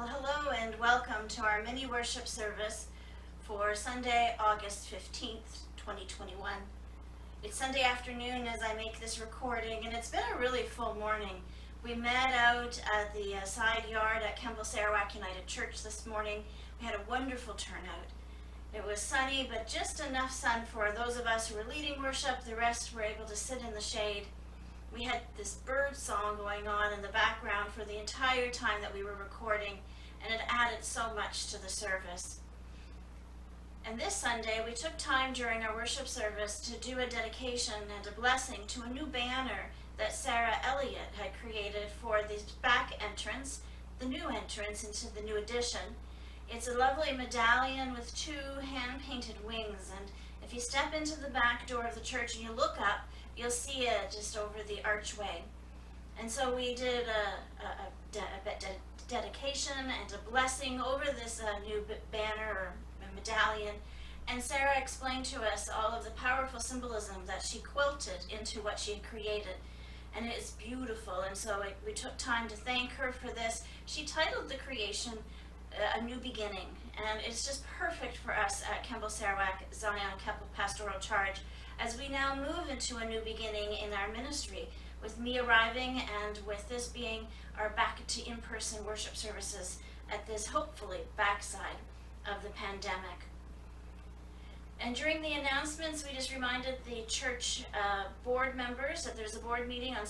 Well, hello and welcome to our mini worship service for Sunday, August 15th, 2021. It's Sunday afternoon as I make this recording, and it's been a really full morning. We met out at the side yard at Kemble-Sarawak United Church this morning. We had a wonderful turnout. It was sunny, but just enough sun for those of us who were leading worship. The rest were able to sit in the shade. We had this bird song going on in the background for the entire time that we were recording, and it added so much to the service. And this Sunday, we took time during our worship service to do a dedication and a blessing to a new banner that Sarah Elliott had created for the back entrance, the new entrance into the new addition. It's a lovely medallion with two hand-painted wings, and if you step into the back door of the church and you look up, you'll see it just over the archway. And so we did a dedication and a blessing over this new banner or medallion. And Sarah explained to us all of the powerful symbolism that she quilted into what she had created. And it is beautiful. And so we took time to thank her for this. She titled the creation A New Beginning. And it's just perfect for us at Kemble-Sarawak Zion-Keppel Pastoral Charge as we now move into a new beginning in our ministry, with me arriving and with this being our back to in-person worship services at this hopefully backside of the pandemic. And during the announcements, we just reminded the church board members that there's a board meeting on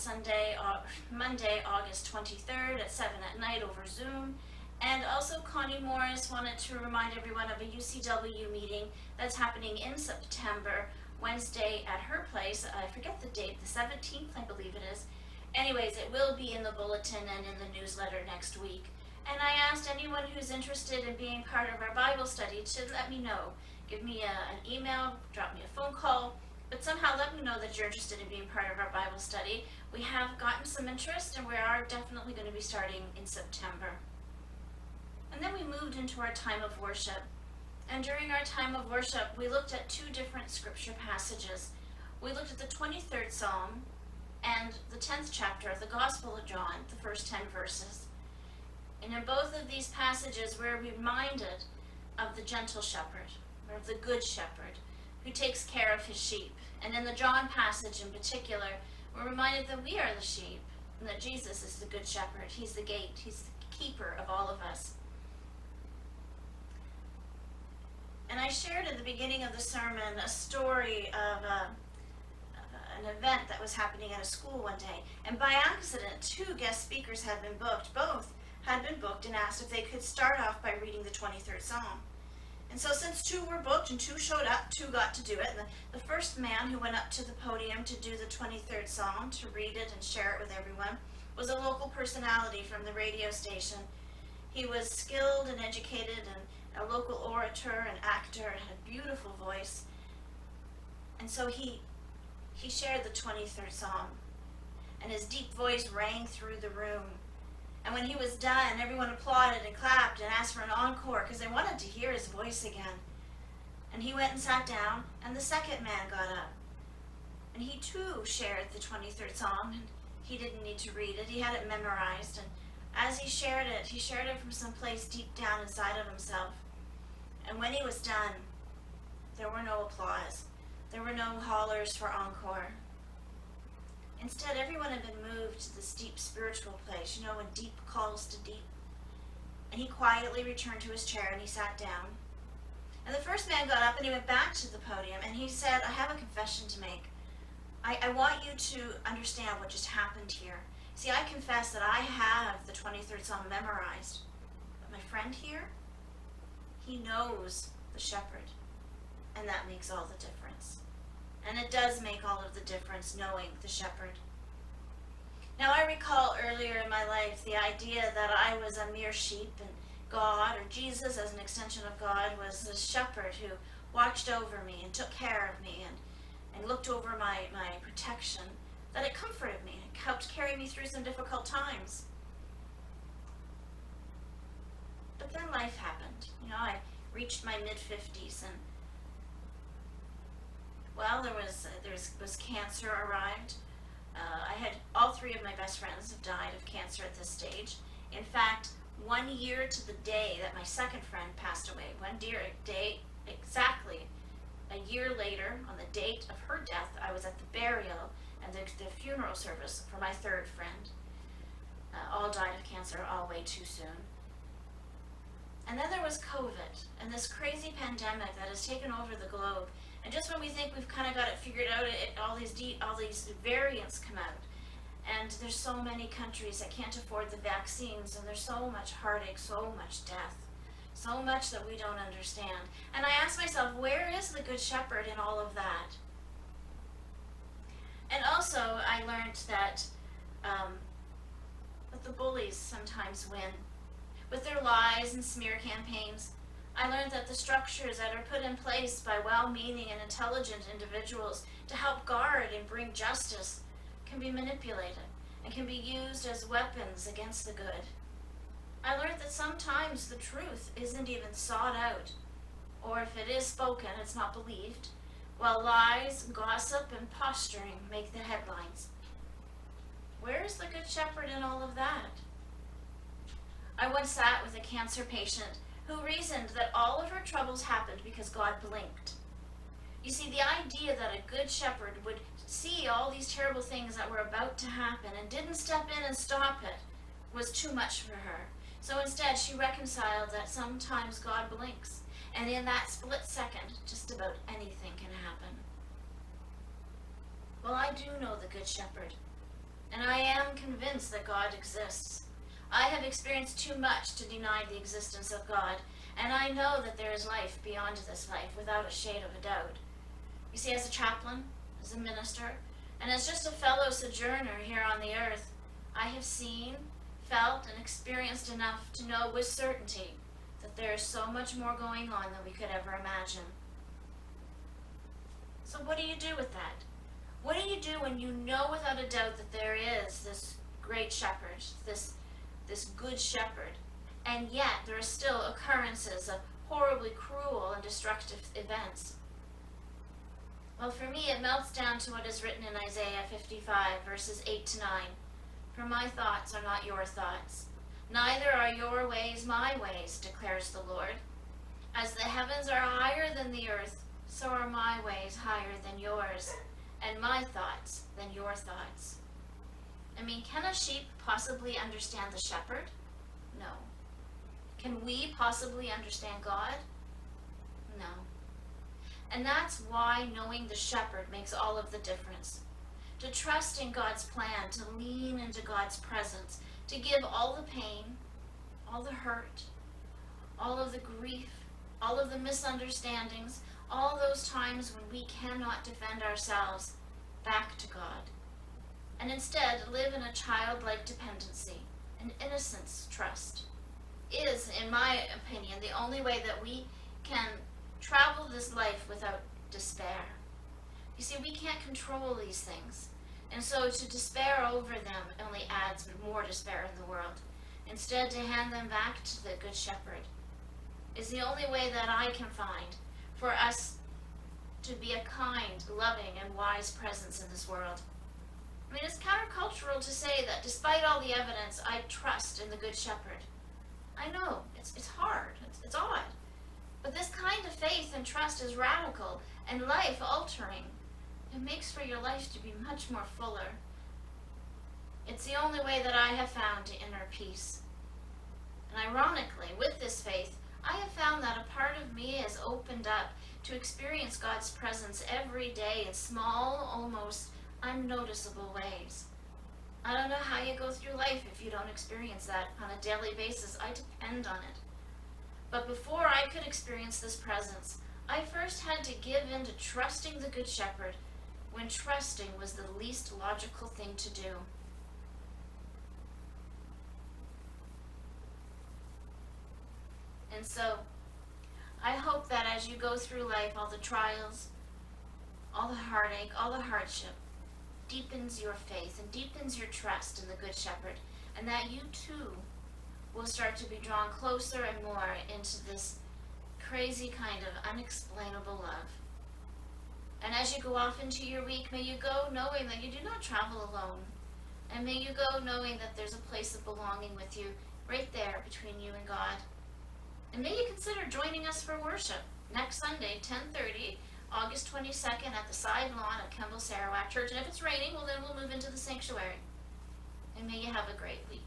Monday, August 23rd at 7 at night over Zoom. And also Connie Morris wanted to remind everyone of a UCW meeting that's happening in September, Wednesday at her place. I forget the date, the 17th, I believe it is. Anyways, it will be in the bulletin and in the newsletter next week. And I asked anyone who's interested in being part of our Bible study to let me know. Give me an email, drop me a phone call, but somehow let me know that you're interested in being part of our Bible study. We have gotten some interest, and we are definitely going to be starting in September. And then we moved into our time of worship. And during our time of worship, we looked at two different scripture passages. We looked at the 23rd Psalm and the 10th chapter of the Gospel of John, the first 10 verses. And in both of these passages, we're reminded of the gentle shepherd, or of the good shepherd, who takes care of his sheep. And in the John passage in particular, we're reminded that we are the sheep, and that Jesus is the good shepherd. He's the gate. He's the keeper of all of us. And I shared at the beginning of the sermon a story of an event that was happening at a school one day. And by accident, two guest speakers had been booked. Both had been booked and asked if they could start off by reading the 23rd Psalm. And so since two were booked and two showed up, two got to do it. And the first man who went up to the podium to do the 23rd Psalm, to read it and share it with everyone, was a local personality from the radio station. He was skilled and educated and a local orator and actor and had a beautiful voice. And so he shared the 23rd Psalm, and his deep voice rang through the room. And when he was done, everyone applauded and clapped and asked for an encore because they wanted to hear his voice again. And he went and sat down, and the second man got up. And he too shared the 23rd Psalm, and he didn't need to read it. He had it memorized, and as he shared it from some place deep down inside of himself. And when he was done, there were no applause. There were no hollers for encore. Instead, everyone had been moved to this deep spiritual place, when deep calls to deep. And he quietly returned to his chair and he sat down. And the first man got up and he went back to the podium and he said, I have a confession to make. I want you to understand what just happened here. See, I confess that I have the 23rd Psalm memorized. But my friend here, he knows the shepherd. And that makes all the difference. And it does make all of the difference knowing the shepherd. Now I recall earlier in my life the idea that I was a mere sheep and God, or Jesus as an extension of God, was the shepherd who watched over me and took care of me and looked over my protection, that it comforted me and helped carry me through some difficult times. But then life happened. I reached my mid-50s and there was cancer arrived. I had all three of my best friends have died of cancer at this stage. In fact, 1 year to the day that my second friend passed away. 1 day, exactly a year later, on the date of her death, I was at the burial and the funeral service for my third friend. All died of cancer, all way too soon. And then there was COVID and this crazy pandemic that has taken over the globe. And just when we think we've kind of got it figured out, all these variants come out. And there's so many countries that can't afford the vaccines, and there's so much heartache, so much death, so much that we don't understand. And I ask myself, where is the Good Shepherd in all of that? And also, I learned that the bullies sometimes win. With their lies and smear campaigns, I learned that the structures that are put in place by well-meaning and intelligent individuals to help guard and bring justice can be manipulated and can be used as weapons against the good. I learned that sometimes the truth isn't even sought out, or if it is spoken, it's not believed, while lies, gossip, and posturing make the headlines. Where is the Good Shepherd in all of that? I once sat with a cancer patient who reasoned that all of her troubles happened because God blinked. You see, the idea that a good shepherd would see all these terrible things that were about to happen and didn't step in and stop it was too much for her. So instead, she reconciled that sometimes God blinks, and in that split second, just about anything can happen. Well, I do know the Good Shepherd, and I am convinced that God exists. I have experienced too much to deny the existence of God, and I know that there is life beyond this life without a shade of a doubt. You see, as a chaplain, as a minister, and as just a fellow sojourner here on the earth, I have seen, felt, and experienced enough to know with certainty that there is so much more going on than we could ever imagine. So what do you do with that? What do you do when you know without a doubt that there is this great shepherd, this good shepherd, and yet there are still occurrences of horribly cruel and destructive events? Well, for me, it melts down to what is written in Isaiah 55, verses 8 to 9. For my thoughts are not your thoughts, neither are your ways my ways, declares the Lord. As the heavens are higher than the earth, so are my ways higher than yours, and my thoughts than your thoughts. I mean, can a sheep possibly understand the shepherd? No. Can we possibly understand God? No. And that's why knowing the shepherd makes all of the difference. To trust in God's plan, to lean into God's presence, to give all the pain, all the hurt, all of the grief, all of the misunderstandings, all those times when we cannot defend ourselves, back to God. And instead live in a childlike dependency, an innocence trust, is, in my opinion, the only way that we can travel this life without despair. You see, we can't control these things, and so to despair over them only adds more despair in the world. Instead, to hand them back to the Good Shepherd is the only way that I can find for us to be a kind, loving, and wise presence in this world. I mean, it's countercultural to say that despite all the evidence, I trust in the Good Shepherd. I know, it's hard, it's odd. But this kind of faith and trust is radical and life-altering. It makes for your life to be much more fuller. It's the only way that I have found inner peace. And ironically, with this faith, I have found that a part of me has opened up to experience God's presence every day in small, almost unnoticeable ways. I don't know how you go through life if you don't experience that on a daily basis. I depend on it. But before I could experience this presence, I first had to give in to trusting the Good Shepherd when trusting was the least logical thing to do. And so, I hope that as you go through life, all the trials, all the heartache, all the hardship, deepens your faith and deepens your trust in the Good Shepherd, and that you too will start to be drawn closer and more into this crazy kind of unexplainable love. And as you go off into your week, may you go knowing that you do not travel alone, and may you go knowing that there's a place of belonging with you right there between you and God. And may you consider joining us for worship next Sunday, 10:30, August 22nd, at the side lawn at Kemble-Sarawak Church. And if it's raining, well, then we'll move into the sanctuary. And may you have a great week.